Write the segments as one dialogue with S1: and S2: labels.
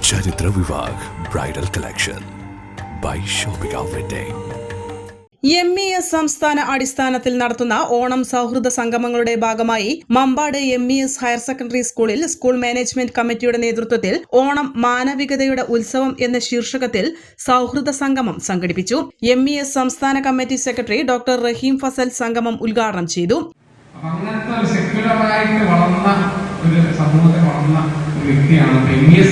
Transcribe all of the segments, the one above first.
S1: ചരിത്ര Vivah bridal collection by shopping wedding.
S2: MES സംസ്ഥാന അടിസ്ഥാനത്തിൽ നടത്തുന്ന ഓണം സൗഹൃദ സംഗമങ്ങളുടെ ഭാഗമായി മമ്പാട് MES ഹയർ സെക്കൻഡറി സ്കൂളിൽ സ്കൂൾ മാനേജ്മെന്റ് കമ്മിറ്റിയുടെ നേതൃത്വത്തിൽ ഓണം മാനവികതയുടെ ഉത്സവം എന്ന ശീർഷകത്തിൽ സൗഹൃദ സംഗമം സംഘടിപ്പിച്ചു. MES സംസ്ഥാന കമ്മിറ്റി സെക്രട്ടറി ഡോക്ടർ റഹീം ഫസൽ സംഗമം ഉദ്ഘാടനം ചെയ്തു.
S3: വ്യക്തിയാണ് MES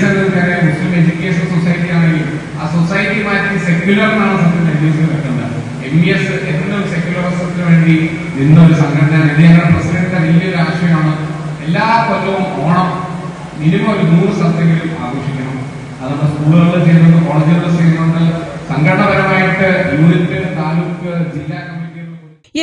S3: മുസ്ലിം എഡ്യൂക്കേഷൻ സൊസൈറ്റി ആണെങ്കിൽ ആ സൊസൈറ്റി മാറ്റി സെക്യുലർ എന്നാണ് MES വെക്കുന്നത്. MES എന്നൊരു സെക്യുലറിസത്തിന് വേണ്ടി നിന്നൊരു സംഘടന ഞങ്ങളുടെ പ്രസിഡന്റിന്റെ വലിയൊരു ആശയമാണ് എല്ലാ കൊല്ലവും ഓണം മിനിമം ഒരു 100 സ്ഥലത്തെങ്കിലും ആഘോഷിക്കണം. അതുകൊണ്ട് സ്കൂളുകളിൽ ചെയ്യുന്നുണ്ട്, കോളേജുകളിൽ ചെയ്യുന്നുണ്ട്, സംഘടനാപരമായിട്ട് യൂണിറ്റ്, താലൂക്ക്, ജില്ലാ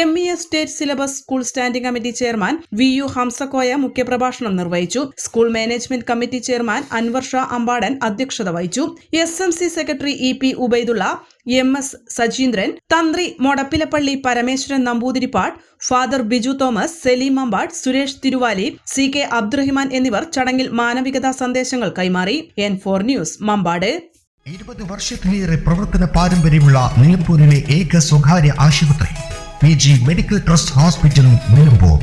S2: MES state syllabus school standing committee chairman VU Hamzakoya മുഖ്യപ്രഭാഷണം നിർവഹിച്ചു. School management committee chairman Anwar Shah Ambadan അധ്യക്ഷത വഹിച്ചു. SMC secretary EP Ubaidulla, MS Sajeendran, തന്ത്രി മൊടപ്പിലപ്പള്ളി പരമേശ്വരൻ നമ്പൂതിരിപ്പാട്, ഫാദർ ബിജു തോമസ്, സലീം അമ്പാട്, സുരേഷ് തിരുവാലി, CK അബ്ദുറഹിമാൻ എന്നിവർ ചടങ്ങിൽ മാനവികതാ സന്ദേശങ്ങൾ കൈമാറി. N4 news Mambad.
S4: 20 വർഷത്തിലേറെ പ്രവർത്തന പാരമ്പര്യമുള്ള നിലമ്പൂരിലെ ഏക സ്വകാര്യ ആശുപത്രി PG medical trust hospital Nilambur.